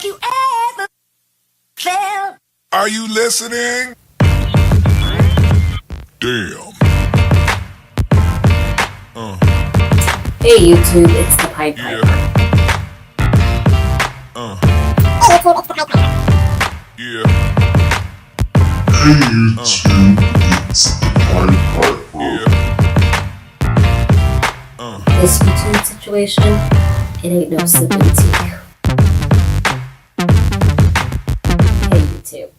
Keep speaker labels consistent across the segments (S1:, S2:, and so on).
S1: Have you ever felt?
S2: Are you listening? Damn.
S3: Hey YouTube, it's the Pied Piper.
S2: Yeah. Yeah.
S4: Hey YouTube, it's the Pied Piper.
S2: Yeah.
S3: This YouTube situation, it ain't no sipping tea. Hey YouTube,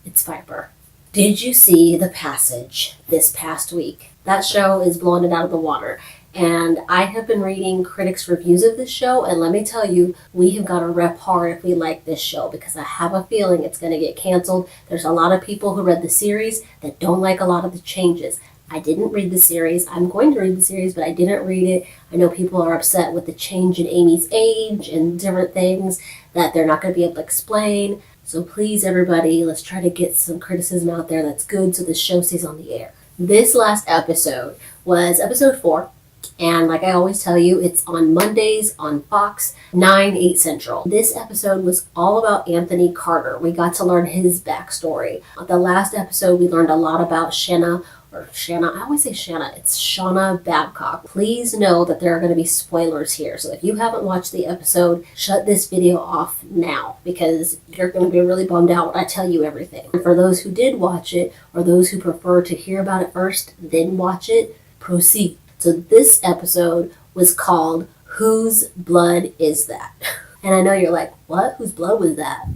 S3: it's Piper. Did you see The Passage this past week? That show is blowing it out of the water. And I have been reading critics' reviews of this show, and let me tell you, we have got to rep hard if we like this show, because I have a feeling it's going to get canceled. There's a lot of people who read the series that don't like a lot of the changes. I didn't read the series. I'm going to read the series, but I didn't read it. I know people are upset with the change in Amy's age and different things that they're not going to be able to explain. So please, everybody, let's try to get some criticism out there that's good so the show stays on the air. This last episode was episode 4. And like I always tell you, it's on Mondays on Fox, 9/8 Central. This episode was all about Anthony Carter. We got to learn his backstory. The last episode, we learned a lot about Shanna, I always say Shanna, it's Shauna Babcock. Please know that there are going to be spoilers here. So if you haven't watched the episode, shut this video off now, because you're going to be really bummed out when I tell you everything. And for those who did watch it, or those who prefer to hear about it first, then watch it, proceed. So this episode was called Whose Blood Is That? And I know you're like, what? Whose blood was that?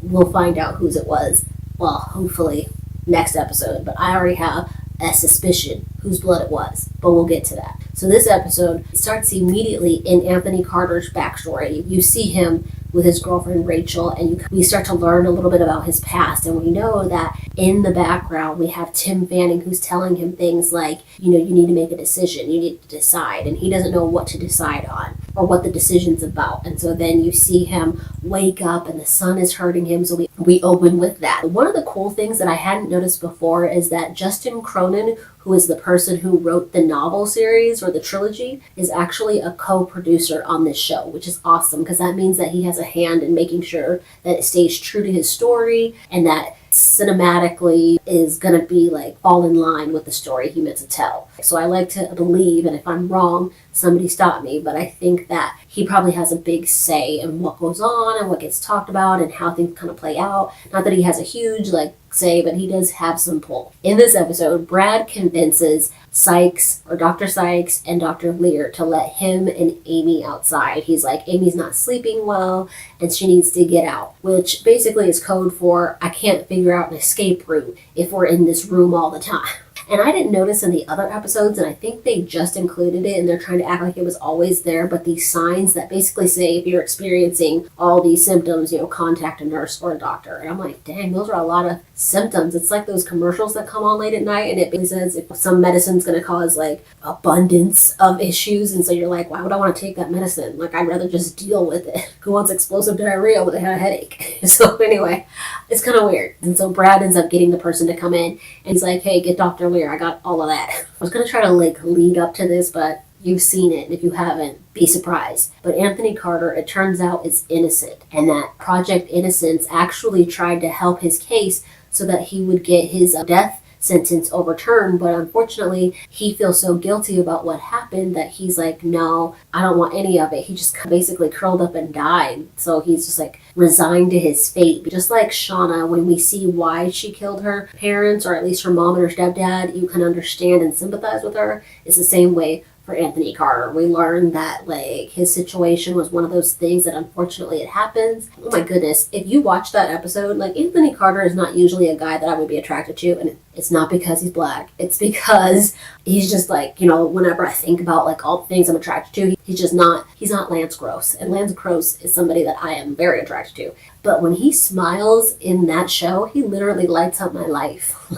S3: We'll find out whose it was. Well, hopefully next episode. But I already have a suspicion whose blood it was. But we'll get to that. So this episode starts immediately in Anthony Carter's backstory. You see him with his girlfriend Rachel, and we start to learn a little bit about his past. And we know that in the background we have Tim Fanning, who's telling him things like, you need to make a decision, you need to decide, and he doesn't know what to decide on or what the decision's about. And so then you see him wake up and the sun is hurting him, so we open with that. One of the cool things that I hadn't noticed before is that Justin Cronin, who is the person who wrote the novel series or the trilogy, is actually a co-producer on this show, which is awesome, because that means that he has a hand in making sure that it stays true to his story and that cinematically is going to be all in line with the story he meant to tell. So I like to believe, and if I'm wrong, somebody stop me, but I think that he probably has a big say in what goes on and what gets talked about and how things kind of play out. Not that he has a huge say, but he does have some pull. In this episode, Brad convinces Sykes, or Dr. Sykes, and Dr. Lear to let him and Amy outside. He's like, Amy's not sleeping well and she needs to get out, which basically is code for, I can't figure out an escape route if we're in this room all the time. And I didn't notice in the other episodes, and I think they just included it and they're trying to act like it was always there, but these signs that basically say if you're experiencing all these symptoms, contact a nurse or a doctor. And I'm like, dang, those are a lot of symptoms. It's like those commercials that come on late at night and it basically says if some medicine's going to cause abundance of issues, and so you're like, why would I want to take that medicine? I'd rather just deal with it. Who wants explosive diarrhea when they have a headache? So anyway, it's kind of weird. And so Brad ends up getting the person to come in, and he's like, hey, get Dr. Lear. I got all of that. I was going to try to lead up to this, but you've seen it, and if you haven't, be surprised. But Anthony Carter, it turns out, is innocent, and that Project Innocence actually tried to help his case so that he would get his death sentence overturned, but unfortunately he feels so guilty about what happened that he's like, no, I don't want any of it. He just basically curled up and died. So he's just resigned to his fate. Just like Shauna, when we see why she killed her parents, or at least her mom and her stepdad, you can understand and sympathize with her. It's the same way for Anthony Carter. We learned that his situation was one of those things that unfortunately it happens. Oh my goodness, if you watch that episode, Anthony Carter is not usually a guy that I would be attracted to, and it's not because he's black. It's because he's just whenever I think about all the things I'm attracted to, he's not Lance Gross. And Lance Gross is somebody that I am very attracted to. But when he smiles in that show, he literally lights up my life.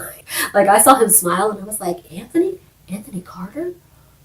S3: I saw him smile and I was like, Anthony Carter?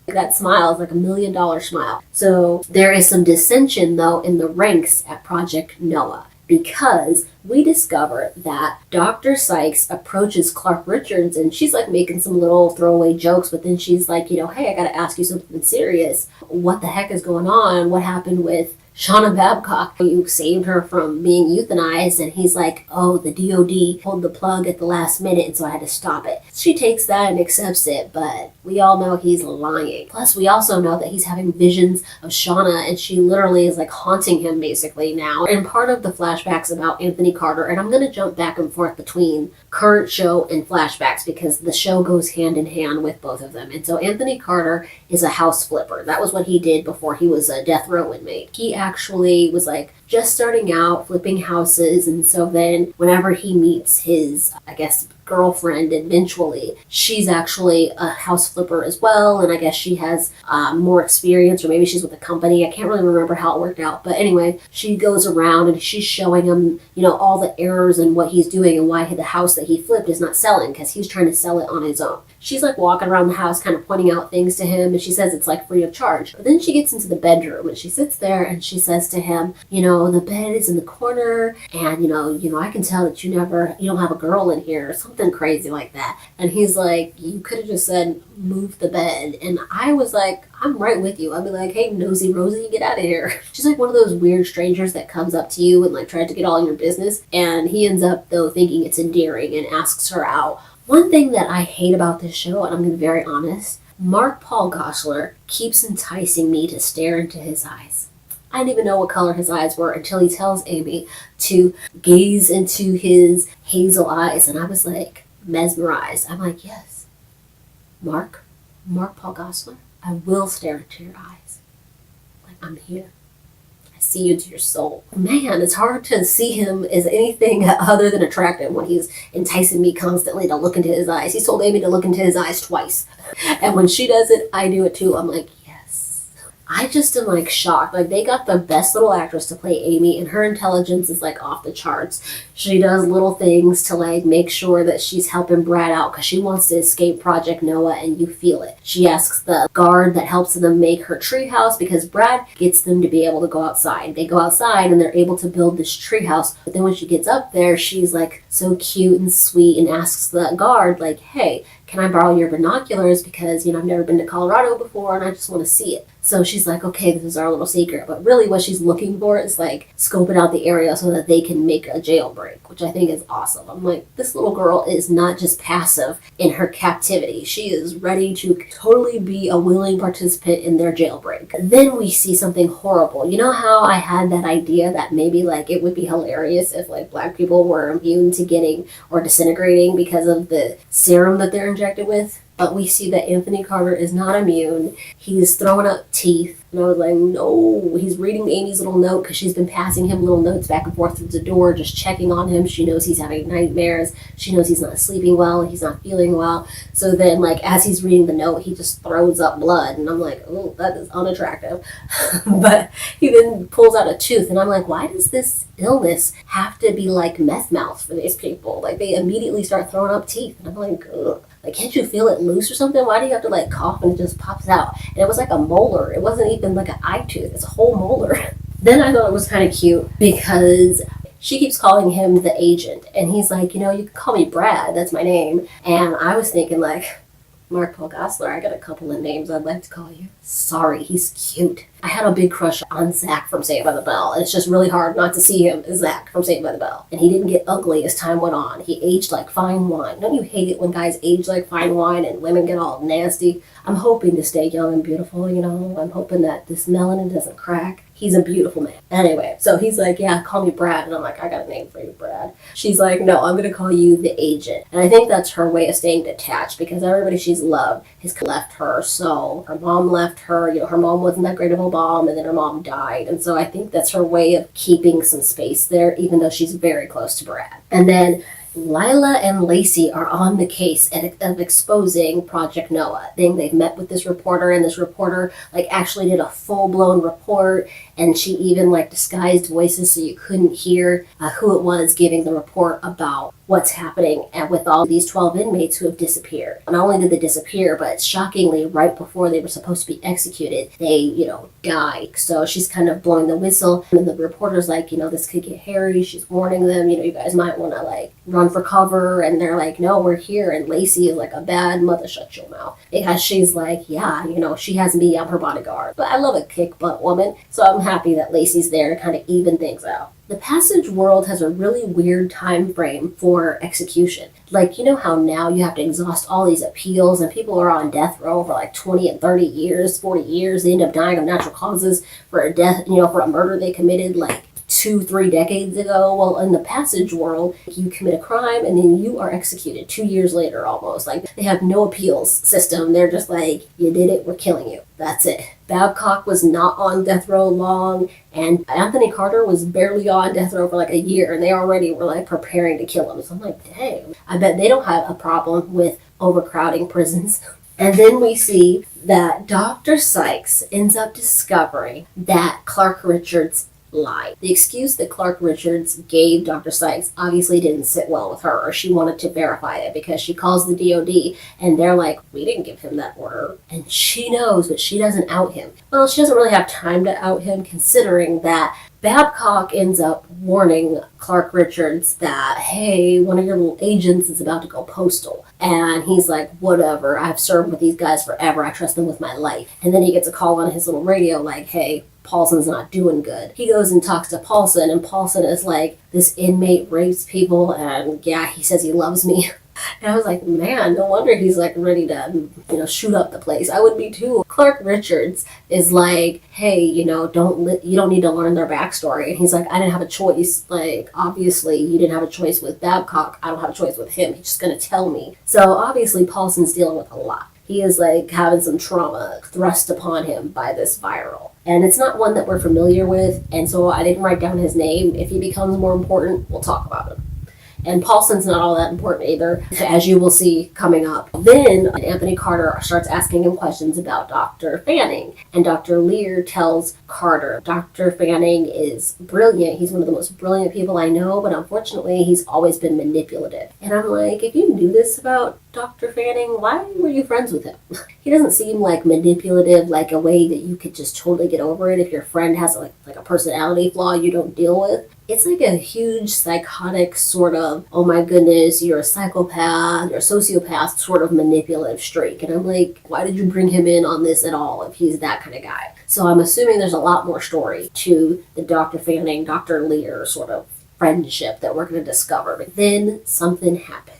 S3: That smile is like $1 million smile. So there is some dissension, though, in the ranks at Project Noah, because we discover that Dr. Sykes approaches Clark Richards and she's making some little throwaway jokes, but then she's like, hey, I got to ask you something serious. What the heck is going on? What happened with Shauna Babcock, you saved her from being euthanized. And he's like, oh, the DOD pulled the plug at the last minute, and so I had to stop it. She takes that and accepts it, but we all know he's lying. Plus, we also know that he's having visions of Shauna, and she literally is like haunting him basically now. And part of the flashbacks about Anthony Carter, and I'm going to jump back and forth between current show and flashbacks because the show goes hand in hand with both of them. And so Anthony Carter is a house flipper. That was what he did before he was a death row inmate. He actually was like just starting out flipping houses, and so then whenever he meets his, I guess, girlfriend eventually, she's actually a house flipper as well, and I guess she has more experience, or maybe she's with a company. I can't really remember how it worked out, but anyway, she goes around and she's showing him, you know, all the errors and what he's doing and why the house that he flipped is not selling, because he's trying to sell it on his own. She's like walking around the house kind of pointing out things to him, and she says it's like free of charge. But then she gets into the bedroom and she sits there and she says to him, you know, the bed is in the corner, and you know, I can tell that you don't have a girl in here, or something crazy like that. And he's like, you could have just said move the bed. And I was like, I'm right with you. I'd be like, hey, nosy Rosie, get out of here. She's like one of those weird strangers that comes up to you and like tries to get all in your business, and he ends up though thinking it's endearing and asks her out. One thing that I hate about this show, and I'm going to be very honest, Mark Paul Gosselaar keeps enticing me to stare into his eyes. I didn't even know what color his eyes were until he tells Amy to gaze into his hazel eyes, and I was like mesmerized. I'm like, yes, Mark Paul Gosselaar, I will stare into your eyes. Like, I'm here. I see you into your soul. Man, it's hard to see him as anything other than attractive when he's enticing me constantly to look into his eyes. He's told Amy to look into his eyes twice. And when she does it, I do it too. I'm like, I just am like shocked. Like, they got the best little actress to play Amy, and her intelligence is like off the charts. She does little things to like make sure that she's helping Brad out because she wants to escape Project Noah, and you feel it. She asks the guard that helps them make her treehouse because Brad gets them to be able to go outside. They go outside and they're able to build this treehouse. But then when she gets up there, she's like so cute and sweet and asks the guard like, hey, can I borrow your binoculars because, you know, I've never been to Colorado before and I just want to see it. So she's like, okay, this is our little secret. But really what she's looking for is like scoping out the area so that they can make a jailbreak, which I think is awesome. I'm like, this little girl is not just passive in her captivity. She is ready to totally be a willing participant in their jailbreak. Then we see something horrible. You know how I had that idea that maybe like it would be hilarious if like black people were immune to getting or disintegrating because of the serum that they're injected with? But we see that Anthony Carter is not immune. He's throwing up teeth. And I was like, no. He's reading Amy's little note because she's been passing him little notes back and forth through the door, just checking on him. She knows he's having nightmares. She knows he's not sleeping well. He's not feeling well. So then, like, as he's reading the note, he just throws up blood. And I'm like, oh, that is unattractive. But he then pulls out a tooth. And I'm like, why does this illness have to be like meth mouth for these people? Like, they immediately start throwing up teeth. And I'm like, ugh. Like, can't you feel it loose or something? Why do you have to, like, cough and it just pops out? And it was like a molar. It wasn't even like an eye tooth. It's a whole molar. Then I thought it was kind of cute because she keeps calling him the agent. And he's like, you know, you can call me Brad. That's my name. And I was thinking, like, Mark Paul Gosselaar, I got a couple of names I'd like to call you. Sorry, he's cute. I had a big crush on Zach from Saved by the Bell, and it's just really hard not to see him as Zach from Saved by the Bell. And he didn't get ugly as time went on. He aged like fine wine. Don't you hate it when guys age like fine wine and women get all nasty? I'm hoping to stay young and beautiful, you know. I'm hoping that this melanin doesn't crack. He's a beautiful man. Anyway, so he's like, yeah, call me Brad. And I'm like, I got a name for you, Brad. She's like, no, I'm going to call you the agent. And I think that's her way of staying detached because everybody she's loved has left her. So her mom left her. You know, her mom wasn't that great of a mom, and then her mom died. And so I think that's her way of keeping some space there, even though she's very close to Brad. And then Lila and Lacey are on the case of exposing Project Noah. They've met with this reporter, and this reporter like actually did a full-blown report, and she even like disguised voices so you couldn't hear who it was giving the report about what's happening and with all these 12 inmates who have disappeared. Not only did they disappear, but shockingly, right before they were supposed to be executed, they, you know, died. So she's kind of blowing the whistle, and the reporter's like, you know, this could get hairy. She's warning them, you know, you guys might want to like run for cover, and they're like, no, we're here. And Lacey is like a bad mother, shut your mouth, because she's like, yeah, you know, she has me, I'm her bodyguard. But I love a kick butt woman, so I'm happy that Lacey's there to kind of even things out. The Passage world has a really weird time frame for execution. Like, you know how now you have to exhaust all these appeals and people are on death row for like 20 and 30 years, 40 years. They end up dying of natural causes for a death, for a murder they committed like 2-3 decades ago. Well, in the Passage world, you commit a crime and then you are executed 2 years later almost. Like, they have no appeals system. They're just like, you did it, we're killing you. That's it. Babcock was not on death row long, and Anthony Carter was barely on death row for like a year, and they already were like preparing to kill him. So I'm like, dang, I bet they don't have a problem with overcrowding prisons. And then we see that Dr. Sykes ends up discovering that Clark Richards lied. The excuse that Clark Richards gave Dr. Sykes obviously didn't sit well with her, or she wanted to verify it because she calls the DOD and they're like, we didn't give him that order. And she knows, but she doesn't out him. Well, she doesn't really have time to out him, considering that Babcock ends up warning Clark Richards that, hey, one of your little agents is about to go postal. And he's like, whatever, I've served with these guys forever, I trust them with my life. And then he gets a call on his little radio like, hey, Paulson's not doing good. He goes and talks to Paulson, and Paulson is like, this inmate rapes people, and yeah, he says he loves me. And I was like, man, no wonder he's like ready to, shoot up the place. I would be too. Clark Richards is like, hey, you don't need to learn their backstory. And he's like, I didn't have a choice. Like, obviously, you didn't have a choice with Babcock. I don't have a choice with him. He's just going to tell me. So obviously, Paulson's dealing with a lot. He is like having some trauma thrust upon him by this viral. And it's not one that we're familiar with, and so I didn't write down his name. If he becomes more important, we'll talk about him. And Paulson's not all that important either, as you will see coming up. Then Anthony Carter starts asking him questions about Dr. Fanning. And Dr. Lear tells Carter, Dr. Fanning is brilliant. He's one of the most brilliant people I know, but unfortunately, he's always been manipulative. And I'm like, if you knew this about Dr. Fanning, why were you friends with him? He doesn't seem like manipulative, like a way that you could just totally get over it if your friend has like a personality flaw you don't deal with. It's like a huge psychotic sort of, oh my goodness, you're a psychopath, you're a sociopath sort of manipulative streak. And I'm like, why did you bring him in on this at all if he's that kind of guy? So I'm assuming there's a lot more story to the Dr. Fanning, Dr. Lear sort of friendship that we're going to discover. But then something happens.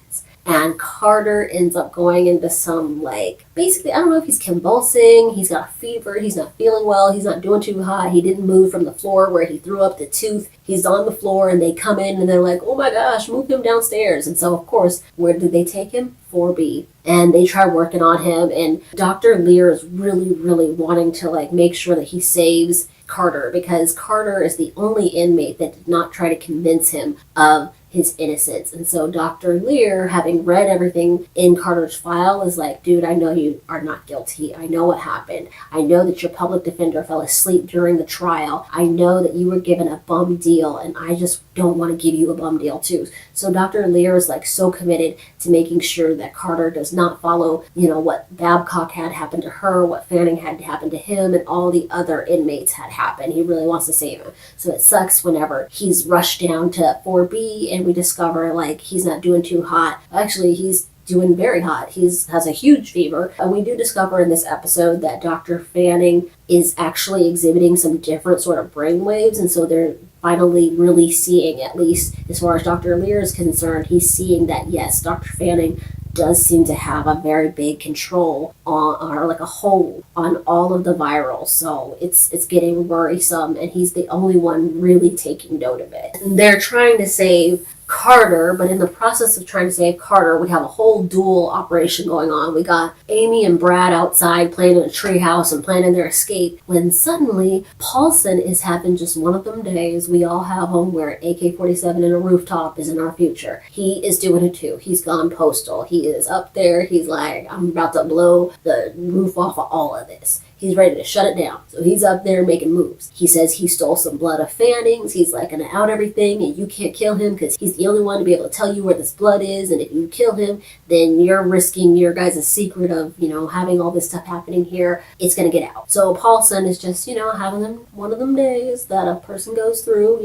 S3: And Carter ends up going into some, basically, I don't know if he's convulsing, he's got a fever, he's not feeling well, he's not doing too hot, he didn't move from the floor where he threw up the tooth, he's on the floor, and they come in and they're like, oh my gosh, move him downstairs. And so, of course, where did they take him? 4B. And they try working on him, and Dr. Lear is really, really wanting to, make sure that he saves Carter, because Carter is the only inmate that did not try to convince him of his innocence. And so Dr. Lear, having read everything in Carter's file, is like, dude, I know you are not guilty. I know what happened. I know that your public defender fell asleep during the trial. I know that you were given a bum deal, and I just don't want to give you a bum deal too. So Dr. Lear is so committed to making sure that Carter does not follow, what Babcock had happened to her, what Fanning had happened to him, and all the other inmates had happened. He really wants to save him. So it sucks whenever he's rushed down to 4B and we discover he's not doing too hot. Actually, he's doing very hot. He has a huge fever. And we do discover in this episode that Dr. Fanning is actually exhibiting some different sort of brainwaves, and so they're finally really seeing, at least as far as Dr. Lear is concerned, he's seeing that, yes, Dr. Fanning does seem to have a very big control on, or a hold on all of the virals. So it's getting worrisome, and he's the only one really taking note of it. And they're trying to save Carter, but in the process of trying to save Carter, we have a whole dual operation going on. We got Amy and Brad outside playing in a treehouse and planning their escape, when suddenly Paulson is having just one of them days we all have them where an AK-47 in a rooftop is in our future. He is doing it too. He's gone postal. He is up there. He's like, I'm about to blow the roof off of all of this. He's ready to shut it down. So he's up there making moves. He says he stole some blood of Fanning's. He's going to out everything, and you can't kill him because he's the only one to be able to tell you where this blood is. And if you kill him, then you're risking your guys' secret of, having all this stuff happening here. It's going to get out. So Paulson is just, having one of them days that a person goes through,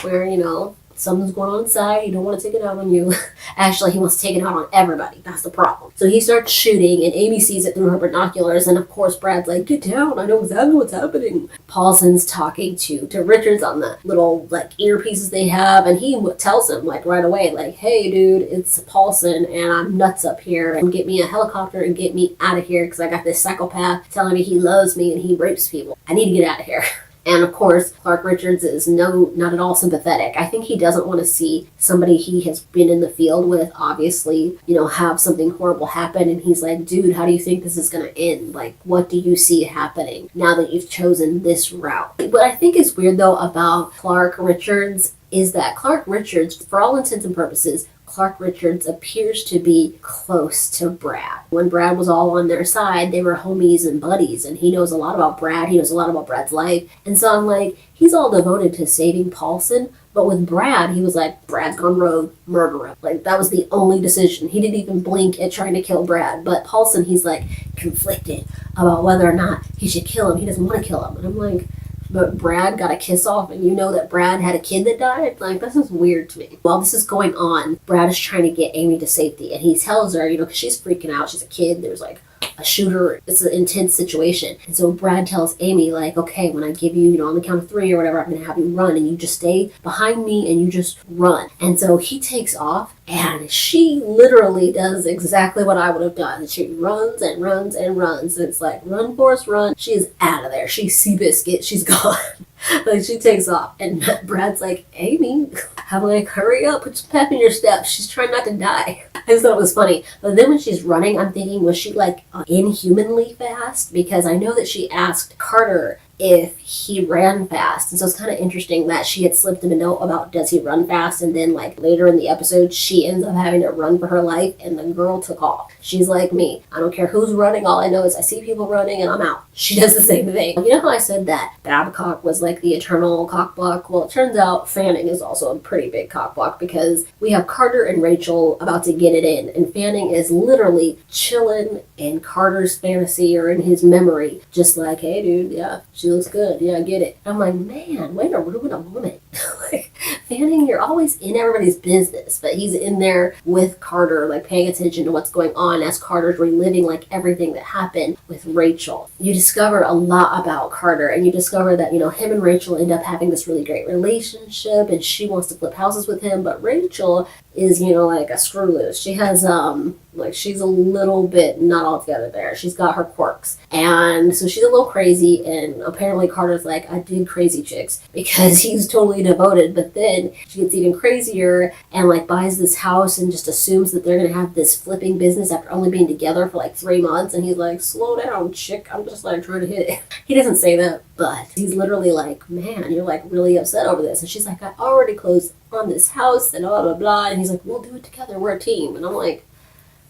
S3: where, something's going on inside. He don't want to take it out on you. Actually, he wants to take it out on everybody. That's the problem. So he starts shooting, and Amy sees it through her binoculars, and of course Brad's like, get down, I know exactly what's happening. Paulson's talking to Richards on the little like earpieces they have, and he tells him like right away, like, hey dude, it's Paulson, and I'm nuts up here, and get me a helicopter and get me out of here, because I got this psychopath telling me he loves me and he rapes people. I need to get out of here. And of course, Clark Richards is not at all sympathetic. I think he doesn't want to see somebody he has been in the field with, obviously, have something horrible happen. And he's like, dude, how do you think this is going to end? Like, what do you see happening now that you've chosen this route? What I think is weird, though, about Clark Richards is that Clark Richards, for all intents and purposes, Clark Richards appears to be close to Brad. When Brad was all on their side, they were homies and buddies, and he knows a lot about Brad. He knows a lot about Brad's life. And so I'm like, he's all devoted to saving Paulson, but with Brad, he was like, Brad's gone rogue, murder him. Like, that was the only decision. He didn't even blink at trying to kill Brad. But Paulson, he's like conflicted about whether or not he should kill him. He doesn't want to kill him. And I'm like, but Brad got a kiss off, and you know that Brad had a kid that died? Like, this is weird to me. While this is going on, Brad is trying to get Amy to safety, and he tells her, because she's freaking out. She's a kid. There's like a shooter. It's an intense situation. And so Brad tells Amy, like, okay, when I give you, on the count of 3 or whatever, I'm going to have you run, and you just stay behind me and you just run. And so he takes off, and she literally does exactly what I would have done. She runs and runs and runs. And it's like, run, Forrest, run. She is out of there. She's Seabiscuit. She's gone. Like, she takes off. And Brad's like, Amy, I'm like, hurry up. Put some pep in your step. She's trying not to die. I just thought it was funny. But then when she's running, I'm thinking, was she like inhumanly fast? Because I know that she asked Carter if he ran fast. And so it's kind of interesting that she had slipped him a note about does he run fast, and then like later in the episode she ends up having to run for her life, and the girl took off. She's like me. I don't care who's running, all I know is I see people running and I'm out. She does the same thing. You know how I said that Babcock was like the eternal cockblock? Well, it turns out Fanning is also a pretty big cockblock, because we have Carter and Rachel about to get it in, and Fanning is literally chilling in Carter's fantasy or in his memory, just like, hey dude, yeah, she looks good, yeah, I get it. I'm like, man, way to ruin a woman. Like, Fanning, you're always in everybody's business, but he's in there with Carter, like paying attention to what's going on as Carter's reliving like everything that happened with Rachel. You discover a lot about Carter, and you discover that, him and Rachel end up having this really great relationship, and she wants to flip houses with him, but Rachel is, like a screw loose. She has, she's a little bit not all together there. She's got her quirks. And so she's a little crazy, and apparently Carter's like, I dig crazy chicks, because he's totally devoted. But then she gets even crazier and like buys this house and just assumes that they're going to have this flipping business after only being together for like 3 months. And he's like, slow down, chick. I'm just like trying to hit it. He doesn't say that, but he's literally like, man, you're like really upset over this. And she's like, I already closed on this house and blah, blah, blah. And he's like, we'll do it together. We're a team. And I'm like,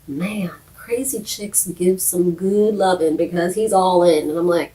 S3: man, crazy chicks give some good loving, because he's all in. And I'm like,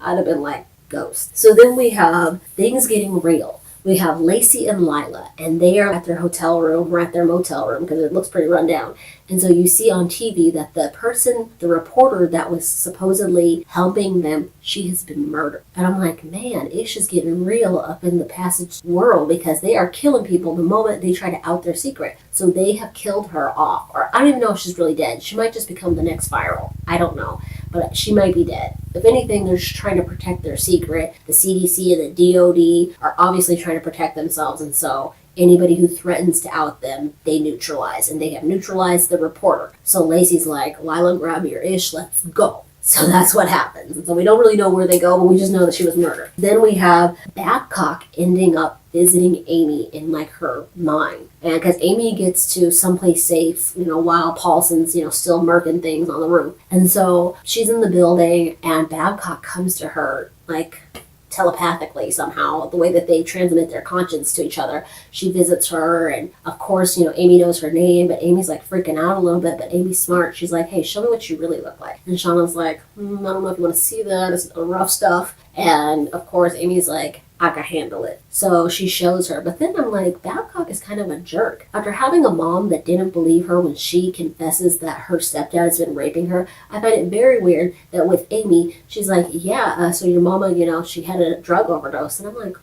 S3: I'd have been like, ghost. So then we have things getting real. We have Lacey and Lila, and they are at their hotel room, or at their motel room, because it looks pretty run down. And so you see on TV that the reporter that was supposedly helping them, she has been murdered. And I'm like, man, ish is getting real up in the Passage world, because they are killing people the moment they try to out their secret. So they have killed her off. Or I don't even know if she's really dead. She might just become the next viral. I don't know. But she might be dead. If anything, they're just trying to protect their secret. The CDC and the DOD are obviously trying to protect themselves, and so anybody who threatens to out them, they neutralize, and they have neutralized the reporter. So Lacey's like, Lila, grab your ish, let's go. So that's what happens. And so we don't really know where they go, but we just know that she was murdered. Then we have Babcock ending up visiting Amy in like her mind. And because Amy gets to someplace safe, while Paulson's, still murking things on the roof. And so she's in the building, and Babcock comes to her like telepathically somehow, the way that they transmit their conscience to each other. She visits her, and of course, Amy knows her name, but Amy's like freaking out a little bit, but Amy's smart. She's like, hey, show me what you really look like. And Shauna's like, I don't know if you want to see that. It's rough stuff. And of course, Amy's like, I can handle it. So she shows her. But then I'm like, Babcock is kind of a jerk. After having a mom that didn't believe her when she confesses that her stepdad has been raping her, I find it very weird that with Amy, she's like, yeah, so your mama, she had a drug overdose. And I'm like,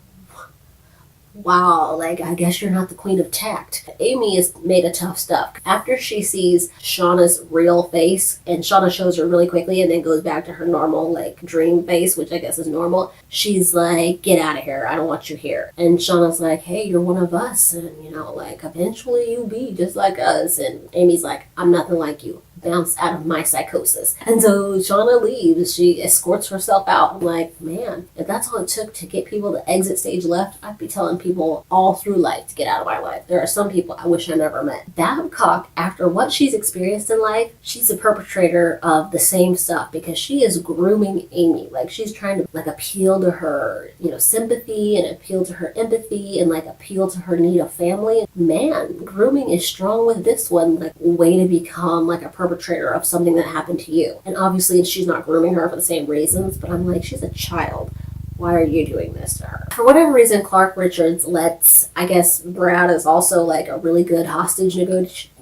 S3: wow, like, I guess you're not the queen of tact. Amy is made of tough stuff. After she sees Shauna's real face, and Shauna shows her really quickly and then goes back to her normal, like, dream face, which I guess is normal, she's like, get out of here. I don't want you here. And Shauna's like, hey, you're one of us. And, you know, like, eventually you'll be just like us. And Amy's like, I'm nothing like you. Bounce out of my psychosis. And so Shauna leaves. She escorts herself out. I'm like, man, if that's all it took to get people to exit stage left, I'd be telling people all through life to get out of my life. There are some people I wish I never met. Babcock, after what she's experienced in life, she's a perpetrator of the same stuff because she is grooming Amy. Like, she's trying to, like, appeal to her, you know, sympathy and appeal to her empathy and, like, appeal to her need of family. Man, grooming is strong with this one. Like, way to become, like, a perpetrator of something that happened to you. And obviously she's not grooming her for the same reasons, but I'm like, she's a child. Why are you doing this to her? For whatever reason, Clark Richards lets, I guess Brad is also like a really good hostage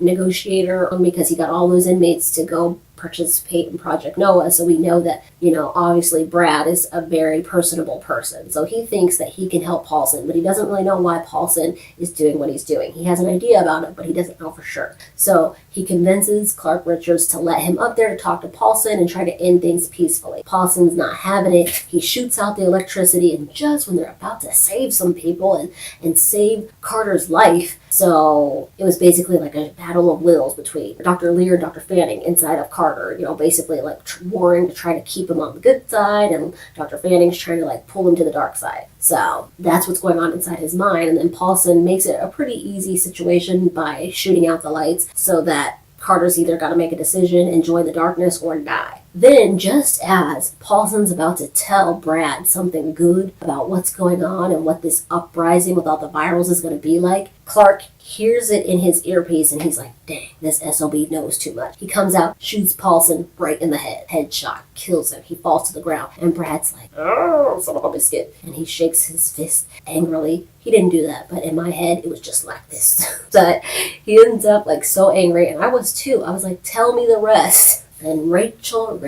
S3: negotiator because he got all those inmates to go participate in Project Noah. So we know that, you know, obviously Brad is a very personable person. So he thinks that he can help Paulson, but he doesn't really know why Paulson is doing what he's doing. He has an idea about it, but he doesn't know for sure. So he convinces Clark Richards to let him up there to talk to Paulson and try to end things peacefully. Paulson's not having it. He shoots out the electricity, and just when they're about to save some people and save Carter's life, so it was basically like a battle of wills between Dr. Lear and Dr. Fanning inside of Carter, you know, basically like warring to try to keep him on the good side, and Dr. Fanning's trying to like pull him to the dark side. So that's what's going on inside his mind. And then Paulson makes it a pretty easy situation by shooting out the lights so that Carter's either got to make a decision and join the darkness or die. Then, just as Paulson's about to tell Brad something good about what's going on and what this uprising with all the virals is going to be like, Clark hears it in his earpiece and he's like, dang, this SOB knows too much. He comes out, shoots Paulson right in the head. Headshot, kills him. He falls to the ground. And Brad's like, oh, son of a biscuit. And he shakes his fist angrily. He didn't do that, but in my head, it was just like this. But he ends up like so angry, and I was too. I was like, tell me the rest. And Rachel.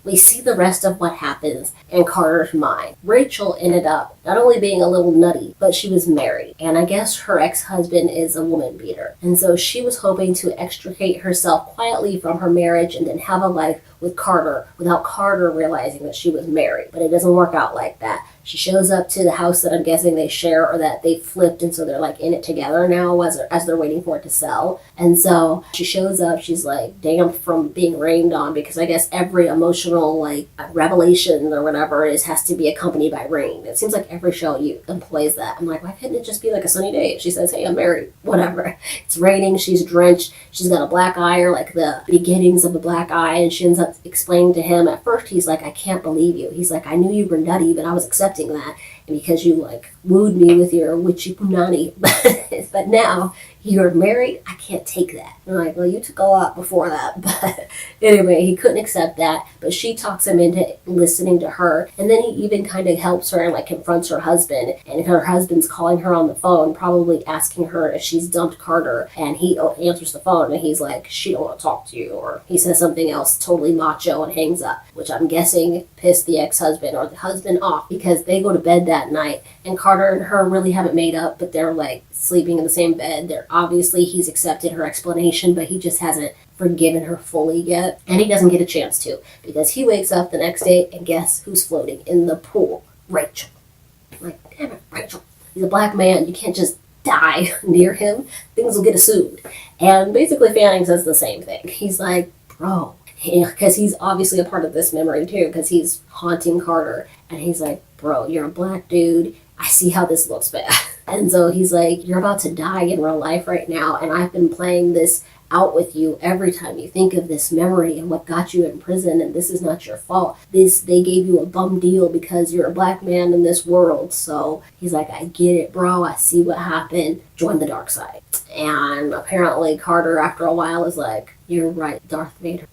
S3: We see the rest of what happens in Carter's mind. Rachel ended up not only being a little nutty, but she was married. And I guess her ex-husband is a woman beater. And so she was hoping to extricate herself quietly from her marriage and then have a life with Carter without Carter realizing that she was married. But it doesn't work out like that. She shows up to the house that I'm guessing they share or that they flipped, and so they're like in it together now as they're waiting for it to sell. And so she shows up, she's like damned from being rained on because I guess every emotional like revelation or whatever has to be accompanied by rain. It seems like every show employs that. I'm like, why couldn't it just be like a sunny day? She says, hey, I'm married, whatever. It's raining, she's drenched, she's got a black eye or like the beginnings of the black eye, and she ends up explaining to him. At first he's like, I can't believe you. He's like, I knew you were nutty, but I was accepting that, and because you like wooed me with your witchy punani, but now you're married, I can't take that. And I'm like, well, you took a lot before that. But anyway, he couldn't accept that, but she talks him into listening to her, and then he even kind of helps her and like confronts her husband, and her husband's calling her on the phone, probably asking her if she's dumped Carter, and he answers the phone and he's like, she don't want to talk to you, or he says something else totally macho and hangs up, which I'm guessing pissed the ex-husband or the husband off, because they go to bed that night and Carter and her really haven't made up, but they're like sleeping in the same bed. They're obviously, he's accepted her explanation, but he just hasn't forgiven her fully yet, and he doesn't get a chance to, because he wakes up the next day and guess who's floating in the pool? Rachel. I'm like, damn it, Rachel. He's a black man. You can't just die near him. Things will get sued. And basically Fanning says the same thing. He's like, bro, because he's obviously a part of this memory too, because he's haunting Carter, and he's like, bro, you're a black dude. I see how this looks bad. And so he's like, you're about to die in real life right now, and I've been playing this out with you every time you think of this memory and what got you in prison, and this is not your fault. They gave you a bum deal because you're a black man in this world. So he's like, I get it, bro. I see what happened. Join the dark side. And apparently Carter, after a while, is like, you're right, Darth Vader.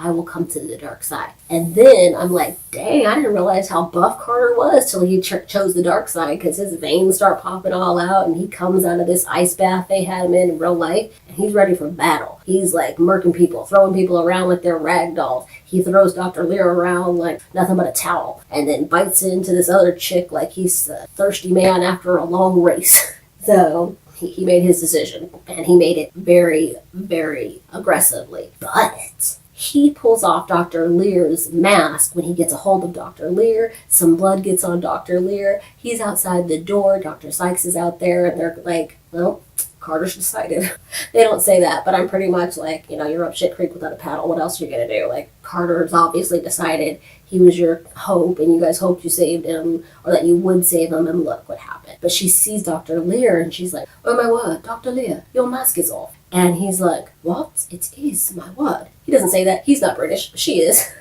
S3: I will come to the dark side. And then I'm like, dang, I didn't realize how buff Carter was till he chose the dark side, because his veins start popping all out, and he comes out of this ice bath they had him in real life, and he's ready for battle. He's like murking people, throwing people around like they're rag dolls. He throws Dr. Lear around like nothing but a towel and then bites into this other chick like he's a thirsty man after a long race. So he made his decision, and he made it very, very aggressively. But he pulls off Dr. Lear's mask when he gets a hold of Dr. Lear. Some blood gets on Dr. Lear. He's outside the door. Dr. Sykes is out there, and they're like, well, Carter's decided. They don't say that, but I'm pretty much like, you're up shit creek without a paddle. What else are you going to do? Like, Carter's obviously decided he was your hope, and you guys hoped you saved him, or that you would save him, and look what happened. But she sees Dr. Lear, and she's like, oh my word, Dr. Lear, your mask is off. And he's like, what? It is my word. He doesn't say that. He's not British, but she is.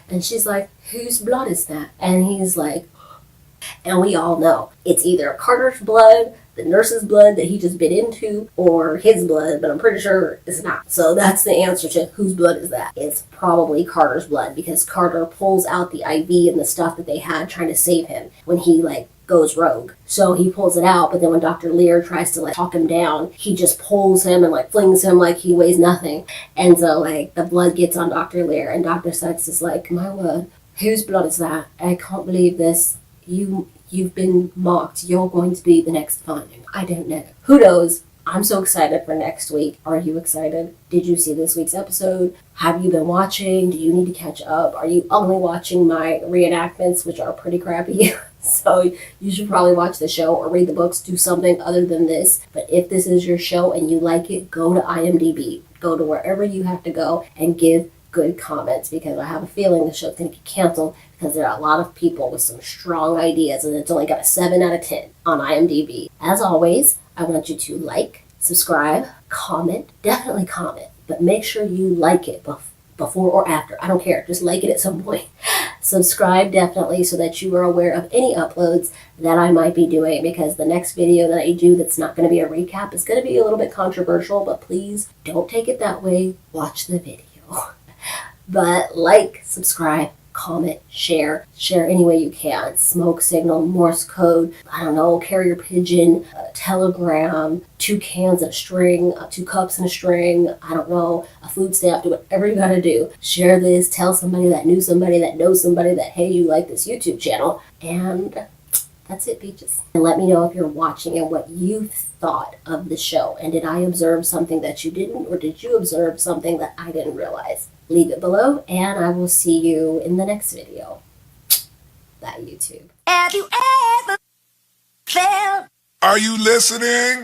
S3: And she's like, whose blood is that? And he's like, and we all know it's either Carter's blood, the nurse's blood that he just bit into, or his blood, but I'm pretty sure it's not. So that's the answer to whose blood is that. It's probably Carter's blood, because Carter pulls out the IV and the stuff that they had trying to save him when he goes rogue. So he pulls it out, but then when Dr. Lear tries to talk him down, he just pulls him and flings him like he weighs nothing. And so the blood gets on Dr. Lear, and Dr. Sykes is like, my word, whose blood is that? I can't believe this. You've been mocked. You're going to be the next finding. I don't know. Who knows? I'm so excited for next week. Are you excited? Did you see this week's episode? Have you been watching? Do you need to catch up? Are you only watching my reenactments, which are pretty crappy? So you should probably watch the show or read the books, do something other than this. But if this is your show and you like it, go to IMDB. Go to wherever you have to go and give good comments, because I have a feeling the show's going to get canceled because there are a lot of people with some strong ideas, and it's only got a 7 out of 10 on IMDb. As always, I want you to like, subscribe, comment, definitely comment, but make sure you like it before or after. I don't care, just like it at some point. Subscribe definitely so that you are aware of any uploads that I might be doing, because the next video that I do that's not going to be a recap is going to be a little bit controversial, but please don't take it that way. Watch the video. But like, subscribe, comment, share any way you can. Smoke signal, Morse code, I don't know, carrier pigeon, telegram, 2 cans and a string, 2 cups and a string, I don't know, a food stamp, do whatever you gotta do. Share this, tell somebody that knew somebody that knows somebody that, hey, you like this YouTube channel. And that's it, peaches. And let me know if you're watching and what you thought of the show. And did I observe something that you didn't, or did you observe something that I didn't realize? Leave it below, and I will see you in the next video. Bye, YouTube.
S1: Have you ever felt?
S2: Are you listening?